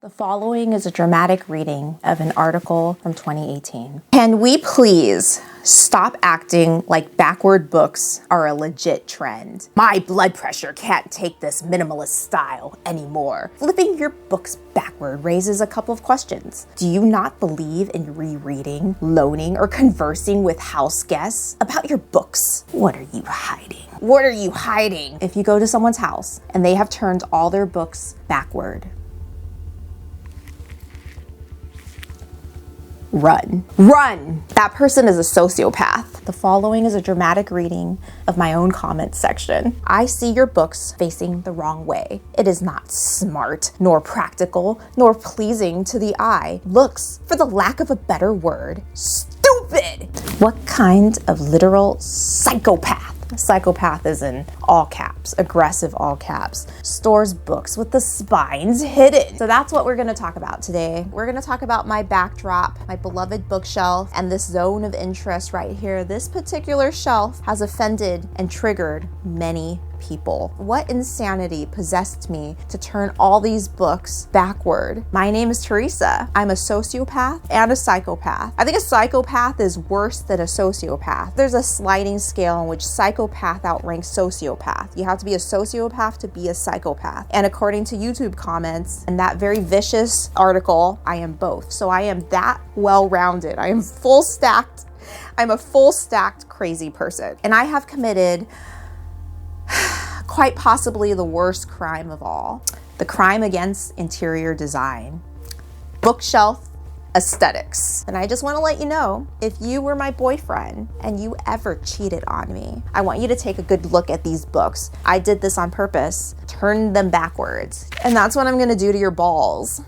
The following is a dramatic reading of an article from 2018. Can we please stop acting like backward books are a legit trend? My blood pressure can't take this minimalist style anymore. Flipping your books backward raises a couple of questions. Do you not believe in rereading, loaning, or conversing with house guests about your books? What are you hiding? What are you hiding? If you go to someone's house and they have turned all their books backward, run. Run! That person is a sociopath. The following is a dramatic reading of my own comment section. I see your books facing the wrong way. It is not smart, nor practical, nor pleasing to the eye. Looks, for the lack of a better word, stupid! What kind of literal psychopath? Psychopath is in all caps, aggressive all caps, stores books with the spines hidden. So that's what we're gonna talk about today. We're gonna talk about my backdrop, my beloved bookshelf, and this zone of interest right here. This particular shelf has offended and triggered many people. What insanity possessed me to turn all these books backward? My name is Teresa. I'm a sociopath and a psychopath. I think a psychopath is worse than a sociopath. There's a sliding scale in which psychopath outranks sociopath. You have to be a sociopath to be a psychopath. And according to YouTube comments and that very vicious article, I am both. So I am that well-rounded. I am full stacked. I'm a full stacked crazy person. And I have committed quite possibly the worst crime of all, the crime against interior design, bookshelf aesthetics. And I just want to let you know, if you were my boyfriend and you ever cheated on me, I want you to take a good look at these books. I did this on purpose, turn them backwards. And that's what I'm going to do to your balls.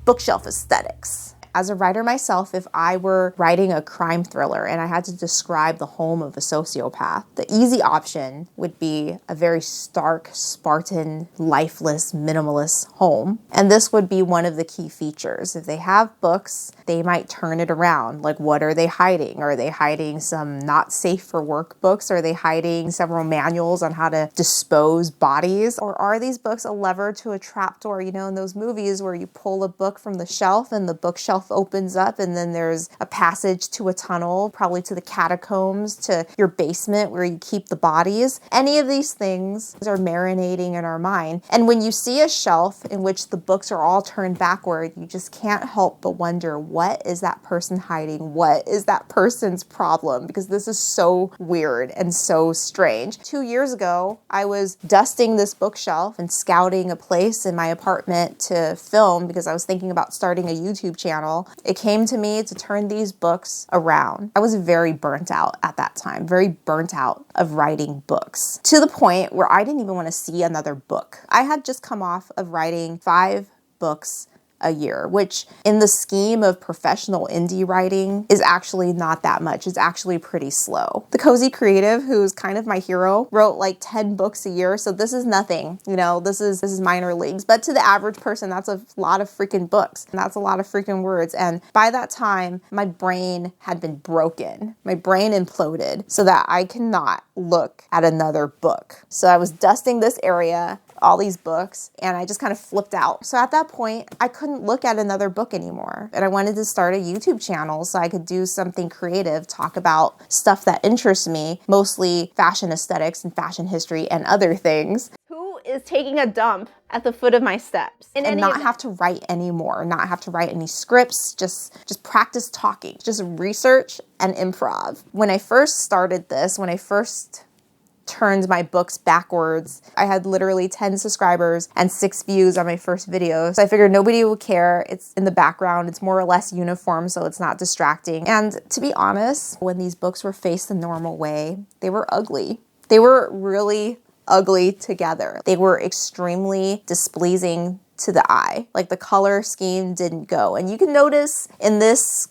Bookshelf aesthetics. As a writer myself, if I were writing a crime thriller and I had to describe the home of a sociopath, the easy option would be a very stark, Spartan, lifeless, minimalist home. And this would be one of the key features. If they have books, they might turn it around. Like, what are they hiding? Are they hiding some not safe for work books? Are they hiding several manuals on how to dispose bodies? Or are these books a lever to a trapdoor? You know, in those movies where you pull a book from the shelf and the bookshelf opens up and then there's a passage to a tunnel, probably to the catacombs, to your basement where you keep the bodies. Any of these things are marinating in our mind. And when you see a shelf in which the books are all turned backward, you just can't help but wonder, what is that person hiding? What is that person's problem? Because this is so weird and so strange. 2 years ago, I was dusting this bookshelf and scouting a place in my apartment to film because I was thinking about starting a YouTube channel. It came to me to turn these books around. I was very burnt out at that time, very burnt out of writing books, to the point where I didn't even want to see another book. I had just come off of writing 5 books a year, which in the scheme of professional indie writing is actually not that much. It's actually pretty slow. The Cozy Creative, who's kind of my hero, wrote like 10 books a year. So this is nothing, you know, this is minor leagues. But to the average person, that's a lot of freaking books. And that's a lot of freaking words. And by that time, my brain had been broken. My brain imploded so that I cannot look at another book. So I was dusting this area, all these books, and I just kind of flipped out. So at that point, I couldn't look at another book anymore. And I wanted to start a YouTube channel so I could do something creative, talk about stuff that interests me, mostly fashion aesthetics and fashion history and other things. Who is taking a dump at the foot of my steps? And not have to write anymore, not have to write any scripts, just practice talking, just research and improv. When I first started this, when I first turned my books backwards, I had literally 10 subscribers and 6 views on my first video. So I figured nobody would care. It's in the background. It's more or less uniform, so it's not distracting. And to be honest, when these books were faced the normal way, they were ugly. They were really ugly together. They were extremely displeasing to the eye. Like, the color scheme didn't go. And you can notice in this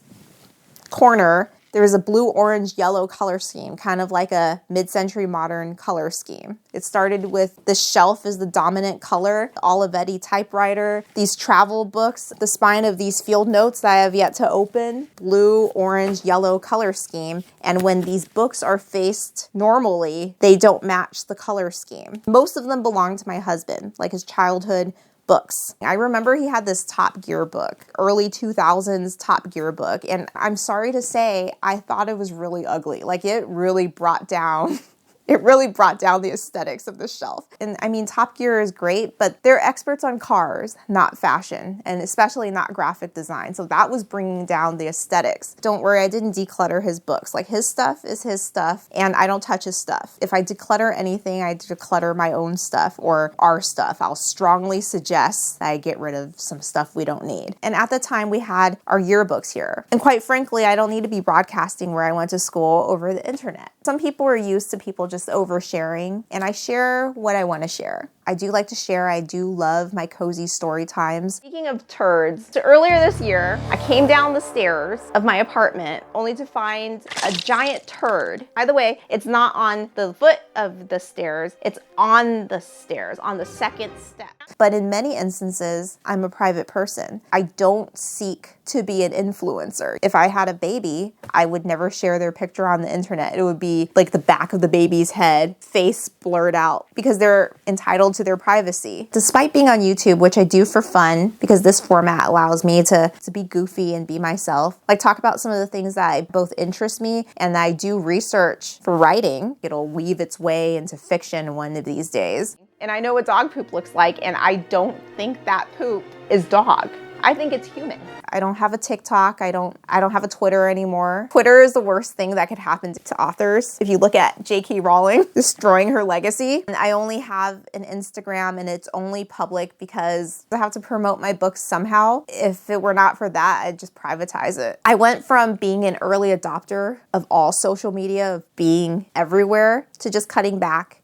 corner, there is a blue, orange, yellow color scheme, kind of like a mid-century modern color scheme. It started with the shelf is the dominant color, Olivetti typewriter, these travel books, the spine of these field notes that I have yet to open, blue, orange, yellow color scheme. And when these books are faced normally, they don't match the color scheme. Most of them belong to my husband, like his childhood books. I remember he had this Top Gear book, early 2000s Top Gear book, and I'm sorry to say, I thought it was really ugly. Like, it really brought down the aesthetics of the shelf. And I mean, Top Gear is great, but they're experts on cars, not fashion, and especially not graphic design. So that was bringing down the aesthetics. Don't worry, I didn't declutter his books. Like, his stuff is his stuff, and I don't touch his stuff. If I declutter anything, I declutter my own stuff or our stuff. I'll strongly suggest that I get rid of some stuff we don't need. And at the time, we had our yearbooks here. And quite frankly, I don't need to be broadcasting where I went to school over the internet. Some people are used to people just oversharing, and I share what I want to share. I do like to share. I do love my cozy story times. Speaking of turds, so earlier this year, I came down the stairs of my apartment only to find a giant turd. By the way, it's not on the foot of the stairs, it's on the stairs, on the second step. But in many instances, I'm a private person. I don't seek to be an influencer. If I had a baby, I would never share their picture on the internet. It would be like the back of the baby's head, face blurred out, because they're entitled to their privacy. Despite being on YouTube, which I do for fun, because this format allows me to be goofy and be myself, like talk about some of the things that both interest me and that I do research for writing. It'll weave its way into fiction one of these days. And I know what dog poop looks like, and I don't think that poop is dog. I think it's human. I don't have a TikTok. I don't have a Twitter anymore. Twitter is the worst thing that could happen to authors. If you look at J.K. Rowling destroying her legacy. And I only have an Instagram, and it's only public because I have to promote my books somehow. If it were not for that, I'd just privatize it. I went from being an early adopter of all social media, of being everywhere, to just cutting back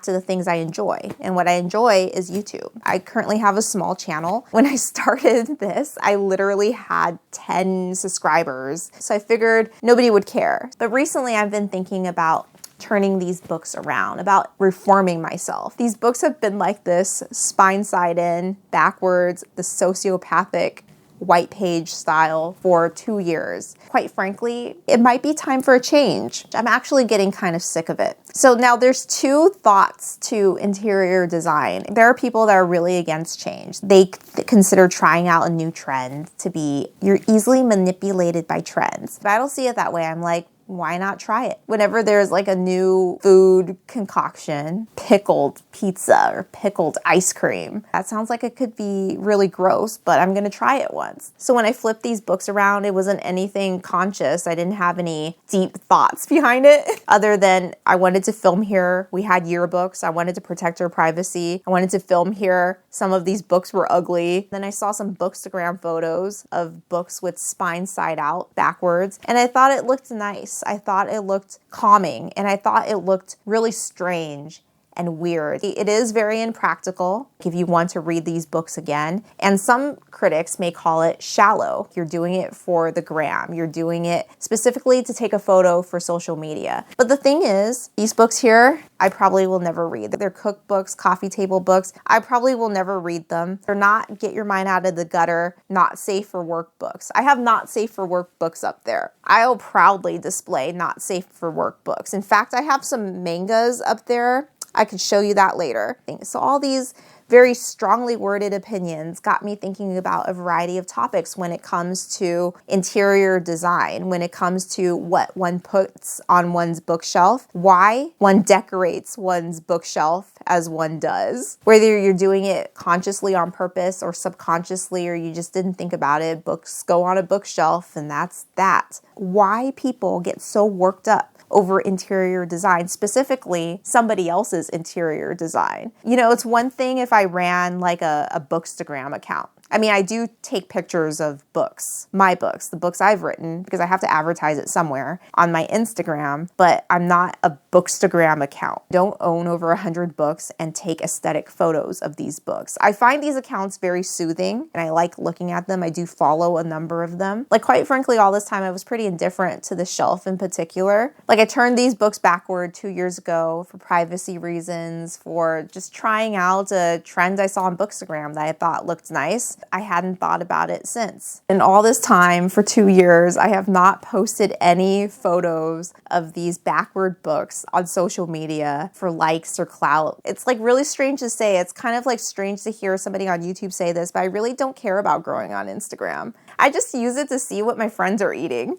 to the things I enjoy. And what I enjoy is YouTube. I currently have a small channel. When I started this, I literally had 10 subscribers. So I figured nobody would care. But recently I've been thinking about turning these books around, about reforming myself. These books have been like this, spine side in, backwards, the sociopathic white page style for 2 years. Quite frankly, it might be time for a change. I'm actually getting kind of sick of it. So now there's two thoughts to interior design. There are people that are really against change. They consider trying out a new trend to be, you're easily manipulated by trends. But I don't see it that way. I'm like, why not try it? Whenever there's like a new food concoction, pickled pizza or pickled ice cream, that sounds like it could be really gross, but I'm gonna try it once. So when I flipped these books around, it wasn't anything conscious. I didn't have any deep thoughts behind it other than I wanted to film here. We had yearbooks. I wanted to protect our privacy. I wanted to film here. Some of these books were ugly. Then I saw some Bookstagram photos of books with spine side out, backwards, and I thought it looked nice. I thought it looked calming, and I thought it looked really strange and weird. It is very impractical if you want to read these books again. And some critics may call it shallow. You're doing it for the gram. You're doing it specifically to take a photo for social media. But the thing is, these books here, I probably will never read. They're cookbooks, coffee table books. I probably will never read them. They're not get your mind out of the gutter, not safe for work books. I have not safe for work books up there. I'll proudly display not safe for work books. In fact, I have some mangas up there. I could show you that later. So all these very strongly worded opinions got me thinking about a variety of topics when it comes to interior design, when it comes to what one puts on one's bookshelf, why one decorates one's bookshelf as one does, whether you're doing it consciously on purpose or subconsciously, or you just didn't think about it. Books go on a bookshelf and that's that. Why people get so worked up over interior design, specifically somebody else's interior design. You know, it's one thing if I ran like a Bookstagram account. I mean, I do take pictures of books, my books, the books I've written, because I have to advertise it somewhere on my Instagram, but I'm not a Bookstagram account. Don't own over 100 books and take aesthetic photos of these books. I find these accounts very soothing and I like looking at them. I do follow a number of them. Like, quite frankly, all this time I was pretty indifferent to the shelf in particular. Like, I turned these books backward 2 years ago for privacy reasons, for just trying out a trend I saw on Bookstagram that I thought looked nice. I hadn't thought about it since. In all this time, for 2 years, I have not posted any photos of these backward books on social media for likes or clout. It's like really strange to say. It's kind of like strange to hear somebody on YouTube say this, but I really don't care about growing on Instagram. I just use it to see what my friends are eating.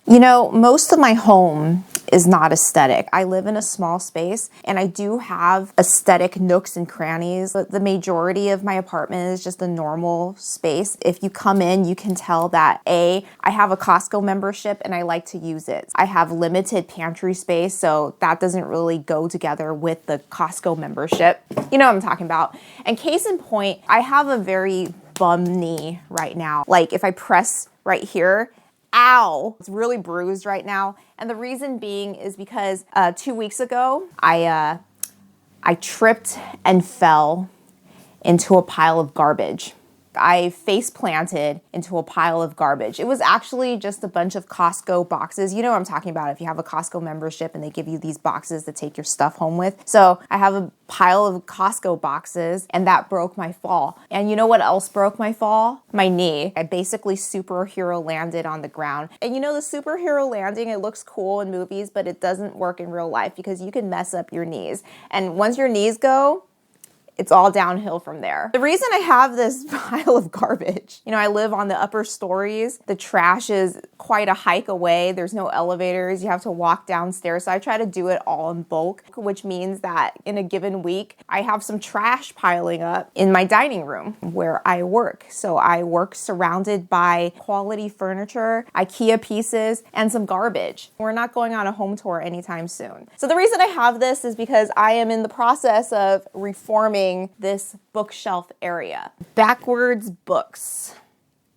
You know, most of my home is not aesthetic. I live in a small space and I do have aesthetic nooks and crannies, but the majority of my apartment is just a normal space. If you come in, you can tell that I have a Costco membership and I like to use it. I have limited pantry space, so that doesn't really go together with the Costco membership. You know what I'm talking about. And case in point, I have a very bum knee right now. Like if I press right here, ow, it's really bruised right now. And the reason being is because 2 weeks ago, I tripped and fell into a pile of garbage. I face planted into a pile of garbage. It was actually just a bunch of Costco boxes. You know what I'm talking about if you have a Costco membership and they give you these boxes to take your stuff home with. So I have a pile of Costco boxes and that broke my fall. And you know what else broke my fall? My knee. I basically superhero landed on the ground. And you know the superhero landing, it looks cool in movies, but it doesn't work in real life because you can mess up your knees. And once your knees go, it's all downhill from there. The reason I have this pile of garbage, you know, I live on the upper stories. The trash is quite a hike away. There's no elevators. You have to walk downstairs. So I try to do it all in bulk, which means that in a given week, I have some trash piling up in my dining room where I work. So I work surrounded by quality furniture, IKEA pieces, and some garbage. We're not going on a home tour anytime soon. So the reason I have this is because I am in the process of reforming this bookshelf area. Backwards books.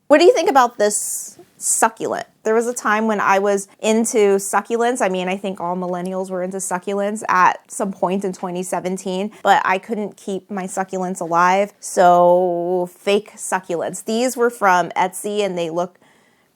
What do you think about this succulent? There was a time when I was into succulents. I mean, I think all millennials were into succulents at some point in 2017, but I couldn't keep my succulents alive. So fake succulents. These were from Etsy and they look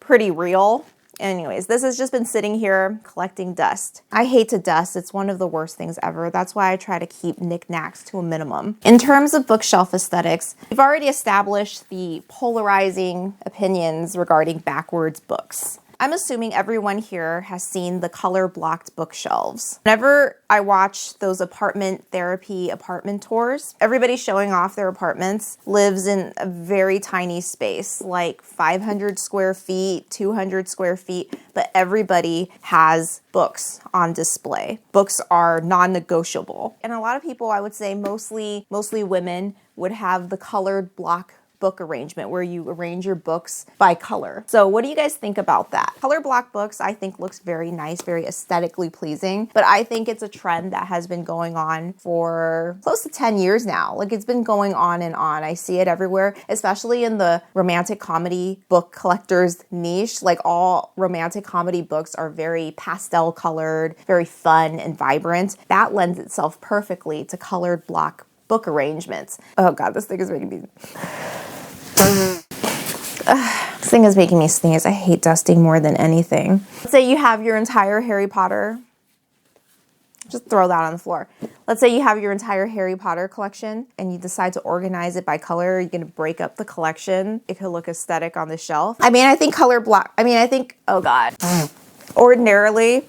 pretty real. Anyways, this has just been sitting here collecting dust. I hate to dust. It's one of the worst things ever. That's why I try to keep knickknacks to a minimum. In terms of bookshelf aesthetics, we've already established the polarizing opinions regarding backwards books. I'm assuming everyone here has seen the color-blocked bookshelves. Whenever I watch those apartment therapy apartment tours, everybody showing off their apartments lives in a very tiny space, like 500 square feet, 200 square feet, but everybody has books on display. Books are non-negotiable. And a lot of people, I would say mostly women, would have the colored block book arrangement where you arrange your books by color. So what do you guys think about that? Color block books I think looks very nice, very aesthetically pleasing, but I think it's a trend that has been going on for close to 10 years now. Like it's been going on and on. I see it everywhere, especially in the romantic comedy book collectors niche. Like all romantic comedy books are very pastel colored, very fun and vibrant. That lends itself perfectly to colored block book arrangements. Oh God, this thing is making me... This thing is making me sneeze. I hate dusting more than anything. Let's say you have your entire Harry Potter. Just throw that on the floor. Let's say you have your entire Harry Potter collection and you decide to organize it by color. You're going to break up the collection. It could look aesthetic on the shelf. I mean, I think color block... oh God. Ordinarily,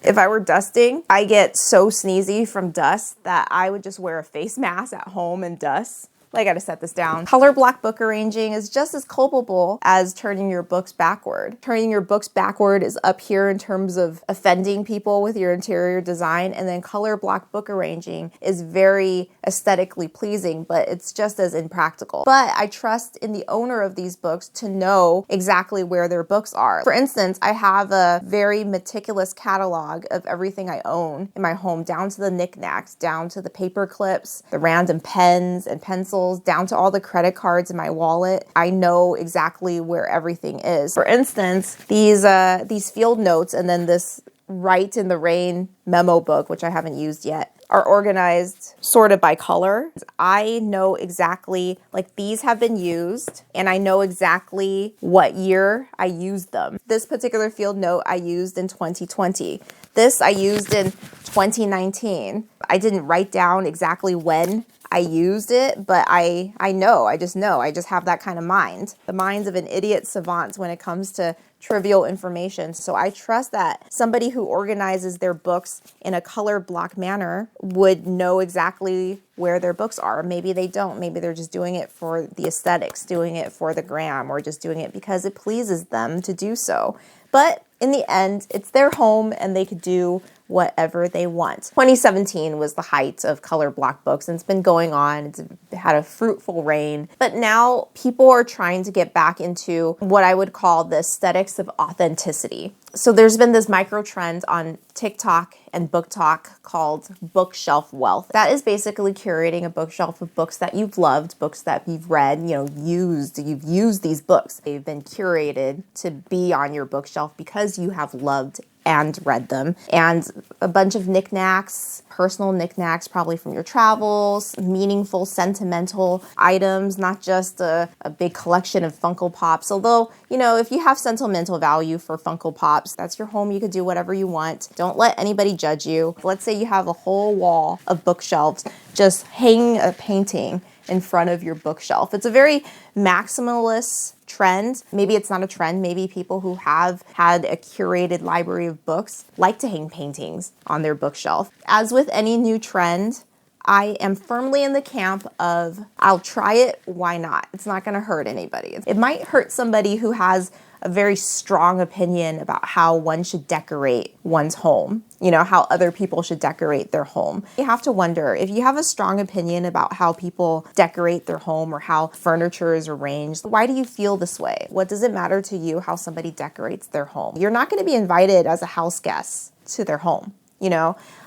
if I were dusting, I get so sneezy from dust that I would just wear a face mask at home and dust. I gotta set this down. Color block book arranging is just as culpable as turning your books backward. Turning your books backward is up here in terms of offending people with your interior design, and then color block book arranging is very aesthetically pleasing, but it's just as impractical. But I trust in the owner of these books to know exactly where their books are. For instance, I have a very meticulous catalog of everything I own in my home, down to the knickknacks, down to the paper clips, the random pens and pencils, down to all the credit cards in my wallet. I know exactly where everything is. For instance, these field notes and then this Write in the Rain memo book, which I haven't used yet, are organized sort of by color. I know exactly, like these have been used and I know exactly what year I used them. This particular field note I used in 2020. This I used in 2019. I didn't write down exactly when I used it, but I know, I just have that kind of mind. The minds of an idiot savant when it comes to trivial information. So I trust that somebody who organizes their books in a color block manner would know exactly where their books are. Maybe they don't. Maybe they're just doing it for the aesthetics, doing it for the gram, or just doing it because it pleases them to do so. But in the end, it's their home and they could do whatever they want. 2017 was the height of color block books, and it's been going on. It's had a fruitful reign. But now people are trying to get back into what I would call the aesthetics of authenticity. So there's been this micro trend on TikTok and Book Talk called bookshelf wealth. That is basically curating a bookshelf of books that you've loved, books that you've read, you've used these books. They've been curated to be on your bookshelf because you have loved and read them. And a bunch of knickknacks, personal knickknacks, probably from your travels, meaningful, sentimental items, not just a big collection of Funko Pops. Although, if you have sentimental value for Funko Pops, that's your home. You could do whatever you want. Don't let anybody judge you. Let's say you have a whole wall of bookshelves, just hang a painting in front of your bookshelf. It's a very maximalist trend. Maybe it's not a trend. Maybe people who have had a curated library of books like to hang paintings on their bookshelf. As with any new trend, I am firmly in the camp of I'll try it, why not? It's not going to hurt anybody. It might hurt somebody who has a very strong opinion about how one should decorate one's home, how other people should decorate their home. You have to wonder, if you have a strong opinion about how people decorate their home or how furniture is arranged, why do you feel this way? What does it matter to you how somebody decorates their home? You're not going to be invited as a house guest to their home,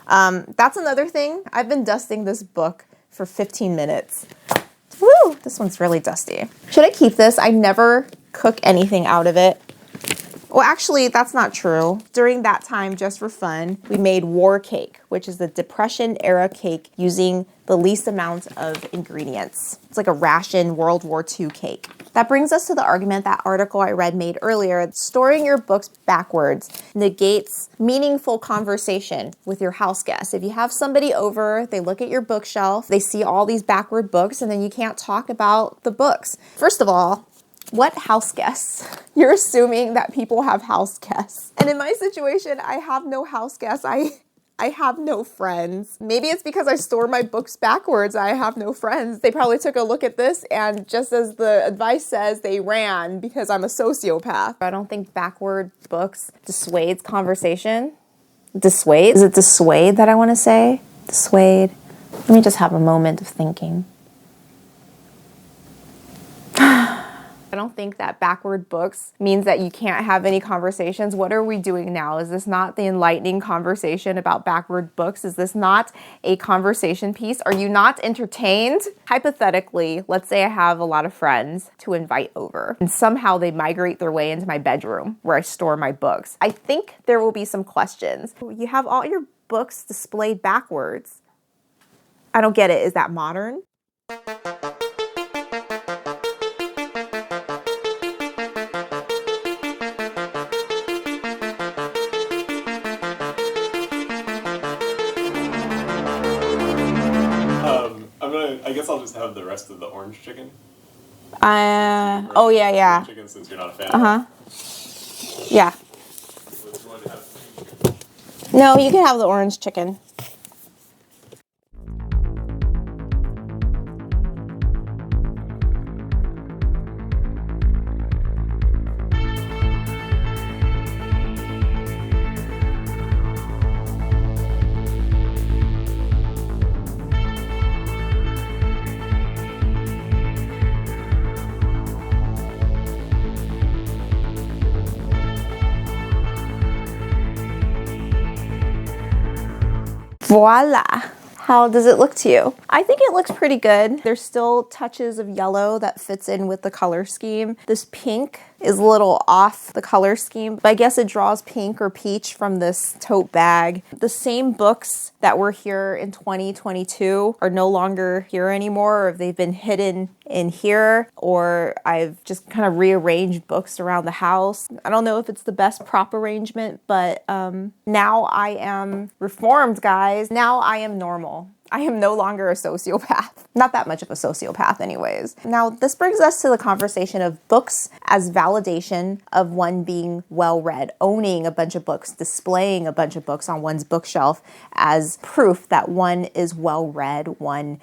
That's another thing. I've been dusting this book for 15 minutes. Woo! This one's really dusty. Should I keep this? I never cook anything out of it. Well, actually, that's not true. During that time, just for fun, we made war cake, which is the Depression era cake using the least amount of ingredients. It's like a ration World War II cake. That brings us to the argument that article I read made earlier. Storing your books backwards negates meaningful conversation with your house guests. If you have somebody over, they look at your bookshelf, they see all these backward books, and then you can't talk about the books. First of all, what house guests? You're assuming that people have house guests. And in my situation, I have no house guests. I have no friends. Maybe it's because I store my books backwards. I have no friends. They probably took a look at this and just as the advice says, they ran because I'm a sociopath. I don't think backward books dissuades conversation. Dissuade? Is it dissuade that I want to say? Dissuade. Let me just have a moment of thinking. I don't think that backward books means that you can't have any conversations. What are we doing now? Is this not the enlightening conversation about backward books? Is this not a conversation piece? Are you not entertained? Hypothetically, let's say I have a lot of friends to invite over and somehow they migrate their way into my bedroom where I store my books. I think there will be some questions. You have all your books displayed backwards. I don't get it. Is that modern? I guess I'll just have the rest of the orange chicken. Oh yeah. Chicken, since you're not a fan. Yeah. Which one do you have? No, you can have the orange chicken. Voila! How does it look to you? I think it looks pretty good. There's still touches of yellow that fits in with the color scheme. This pink is a little off the color scheme, but I guess it draws pink or peach from this tote bag. The same books that were here in 2022 are no longer here anymore, or they've been hidden in here, or I've just kind of rearranged books around the house. I don't know if it's the best prop arrangement, but now I am reformed, guys. Now I am normal. I am no longer a sociopath. Not that much of a sociopath anyways. Now, this brings us to the conversation of books as validation of one being well-read, owning a bunch of books, displaying a bunch of books on one's bookshelf as proof that one is well-read, one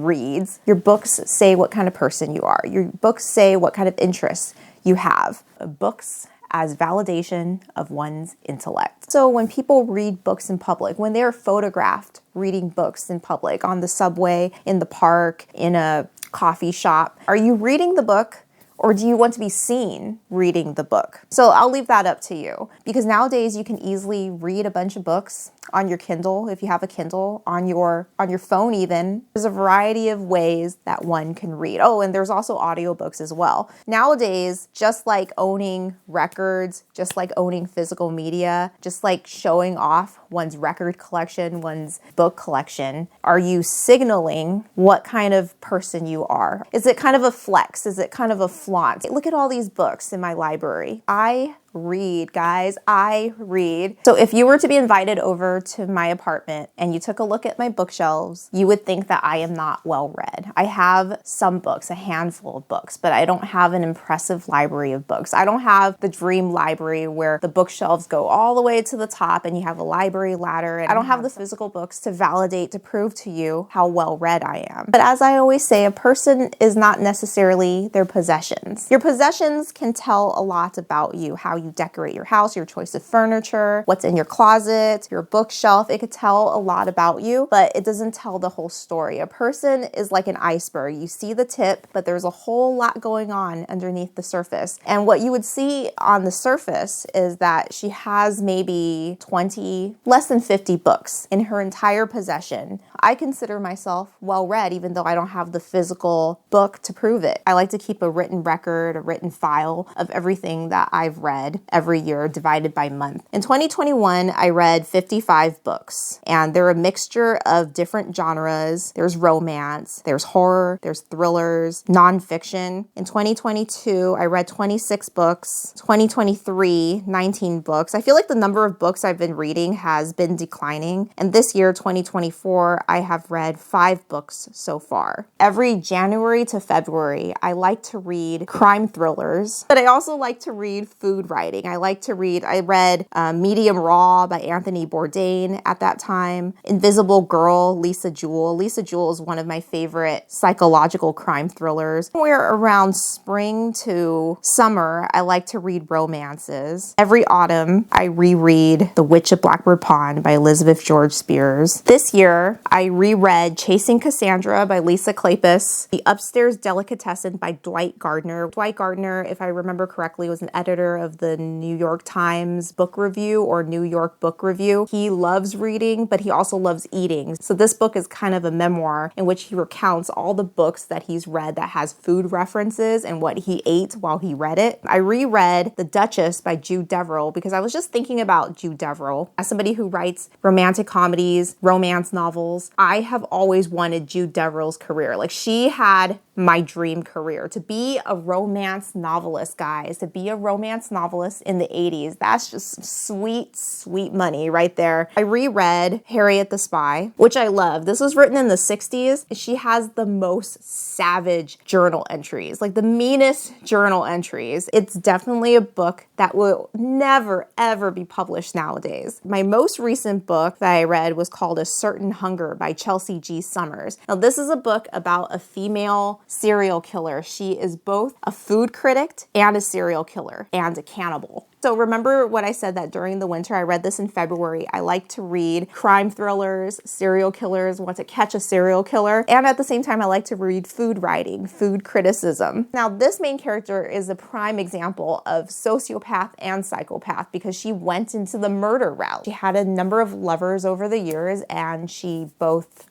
reads. Your books say what kind of person you are. Your books say what kind of interests you have. Books as validation of one's intellect. So when people read books in public, when they're photographed reading books in public, on the subway, in the park, in a coffee shop, are you reading the book or do you want to be seen reading the book? So I'll leave that up to you, because nowadays you can easily read a bunch of books on your Kindle, if you have a Kindle, on your phone even. There's a variety of ways that one can read. Oh, and there's also audiobooks as well. Nowadays, just like owning records, just like owning physical media, just like showing off one's record collection, one's book collection, are you signaling what kind of person you are? Is it kind of a flex? Is it kind of a flaunt? Look at all these books in my library. I read, guys. I read. So if you were to be invited over to my apartment and you took a look at my bookshelves, you would think that I am not well read. I have some books, a handful of books, but I don't have an impressive library of books. I don't have the dream library where the bookshelves go all the way to the top and you have a library ladder. And I don't have the physical books to validate, to prove to you how well read I am. But as I always say, a person is not necessarily their possessions. Your possessions can tell a lot about you, how you decorate your house, your choice of furniture, what's in your closet, your bookshelf. It could tell a lot about you, but it doesn't tell the whole story. A person is like an iceberg. You see the tip, but there's a whole lot going on underneath the surface. And what you would see on the surface is that she has maybe 20, less than 50 books in her entire possession. I consider myself well read, even though I don't have the physical book to prove it. I like to keep a written record, a written file of everything that I've read every year, divided by month. In 2021, I read 55 books, and they're a mixture of different genres. There's romance, there's horror, there's thrillers, nonfiction. In 2022, I read 26 books. 2023, 19 books. I feel like the number of books I've been reading has been declining. And this year, 2024, I have read 5 books so far. Every January to February, I like to read crime thrillers, but I also like to read food writing. I read Medium Raw by Anthony Bourdain at that time. Invisible Girl, Lisa Jewell. Lisa Jewell is one of my favorite psychological crime thrillers. Somewhere around spring to summer, I like to read romances. Every autumn, I reread The Witch of Blackbird Pond by Elizabeth George Spears. This year, I reread Chasing Cassandra by Lisa Kleypas, The Upstairs Delicatessen by Dwight Gardner. Dwight Gardner, if I remember correctly, was an editor of the New York Times Book Review or New York Book Review. He loves reading, but he also loves eating. So this book is kind of a memoir in which he recounts all the books that he's read that has food references and what he ate while he read it. I reread The Duchess by Jude Deverell because I was just thinking about Jude Deverell. As somebody who writes romantic comedies, romance novels, I have always wanted Jude Deverell's career. Like, she had my dream career. To be a romance novelist, guys, to be a romance novelist in the 80s, that's just sweet, sweet money right there. I reread Harriet the Spy, which I love. This was written in the 60s. She has the most savage journal entries, like the meanest journal entries. It's definitely a book that will never, ever be published nowadays. My most recent book that I read was called A Certain Hunger by Chelsea G. Summers. Now, this is a book about a female serial killer. She is both a food critic and a serial killer and a cannibal. So remember what I said, that during the winter, I read this in February. I like to read crime thrillers, serial killers, want to catch a serial killer. And at the same time, I like to read food writing, food criticism. Now, this main character is a prime example of sociopath and psychopath because she went into the murder route. She had a number of lovers over the years and she both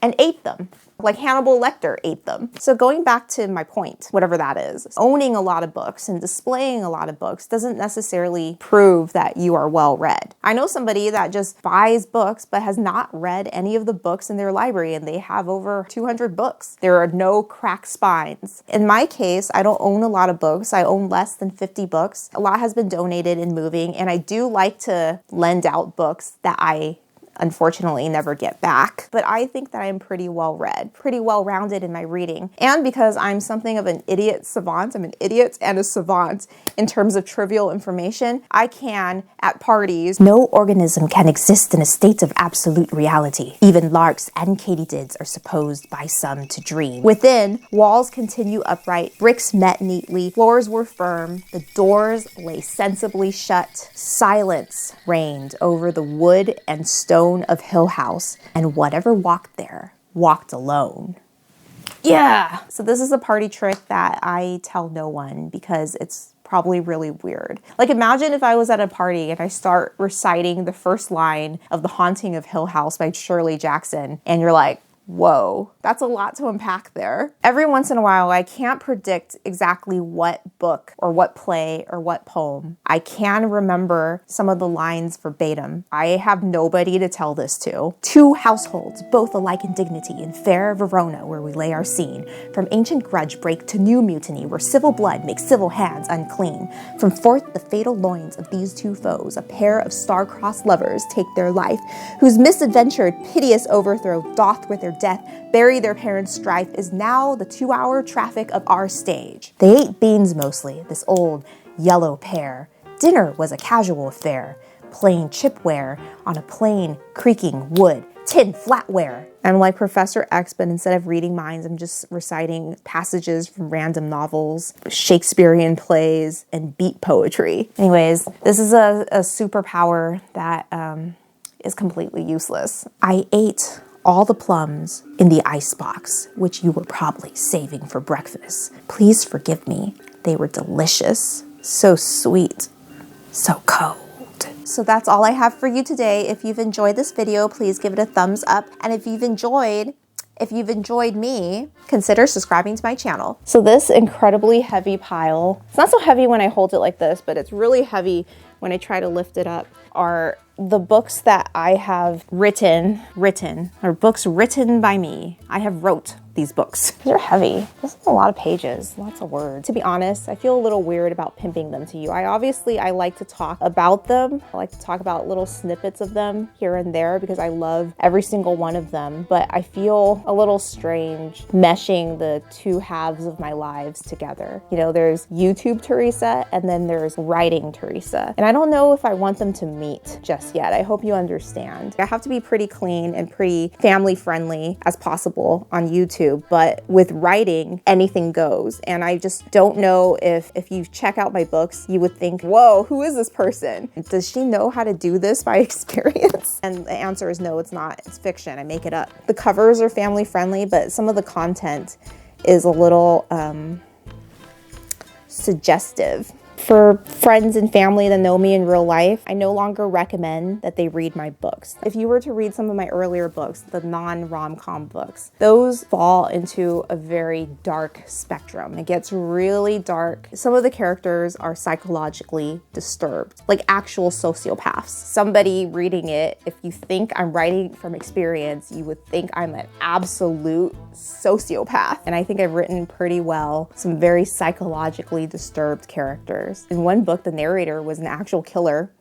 and ate them. Like Hannibal Lecter ate them. So going back to my point, whatever that is, owning a lot of books and displaying a lot of books doesn't necessarily prove that you are well read. I know somebody that just buys books but has not read any of the books in their library and they have over 200 books. There are no cracked spines. In my case, I don't own a lot of books. I own less than 50 books. A lot has been donated in moving, and I do like to lend out books that I unfortunately never get back. But I think that I'm pretty well read, pretty well rounded in my reading. And because I'm something of an idiot savant, I'm an idiot and a savant in terms of trivial information, I can, at parties, no organism can exist in a state of absolute reality. Even larks and katydids are supposed by some to dream. Within, walls continue upright, bricks met neatly, floors were firm, the doors lay sensibly shut. Silence reigned over the wood and stone of Hill House, and whatever walked there walked alone. Yeah! So this is a party trick that I tell no one because it's probably really weird. Like, imagine if I was at a party and I start reciting the first line of The Haunting of Hill House by Shirley Jackson, and you're like, whoa, that's a lot to unpack there. Every once in a while, I can't predict exactly what book or what play or what poem. I can remember some of the lines verbatim. I have nobody to tell this to. Two households, both alike in dignity, in fair Verona, where we lay our scene. From ancient grudge break to new mutiny, where civil blood makes civil hands unclean. From forth the fatal loins of these two foes, a pair of star-crossed lovers take their life, whose misadventured, piteous overthrow doth with their death bury their parents' strife, is now the 2-hour traffic of our stage. They ate beans mostly, this old yellow pair. Dinner was a casual affair, plain chipware on a plain creaking wood, tin flatware. I'm like Professor X, but instead of reading minds, I'm just reciting passages from random novels, Shakespearean plays, and beat poetry. Anyways, this is a superpower that is completely useless. I ate all the plums in the icebox, which you were probably saving for breakfast. Please forgive me. They were delicious, so sweet, so cold. So that's all I have for you today. If you've enjoyed this video, please give it a thumbs up. And if you've enjoyed me, consider subscribing to my channel. So this incredibly heavy pile, it's not so heavy when I hold it like this, but it's really heavy when I try to lift it up, are the books that I have written, or books written by me. I have wrote these books. These are heavy. This is a lot of pages, lots of words. To be honest, I feel a little weird about pimping them to you. I like to talk about them. I like to talk about little snippets of them here and there because I love every single one of them, but I feel a little strange meshing the two halves of my lives together. You know, there's YouTube Teresa and then there's writing Teresa. And I don't know if I want them to meet just yet. I hope you understand. I have to be pretty clean and pretty family friendly as possible on YouTube, but with writing, anything goes. And I just don't know if you check out my books, you would think, whoa, who is this person? Does she know how to do this by experience? And the answer is no, it's not. It's fiction. I make it up. The covers are family friendly, but some of the content is a little suggestive. For friends and family that know me in real life, I no longer recommend that they read my books. If you were to read some of my earlier books, the non-rom-com books, those fall into a very dark spectrum. It gets really dark. Some of the characters are psychologically disturbed, like actual sociopaths. Somebody reading it, if you think I'm writing from experience, you would think I'm an absolute sociopath. And I think I've written pretty well some very psychologically disturbed characters. In one book, the narrator was an actual killer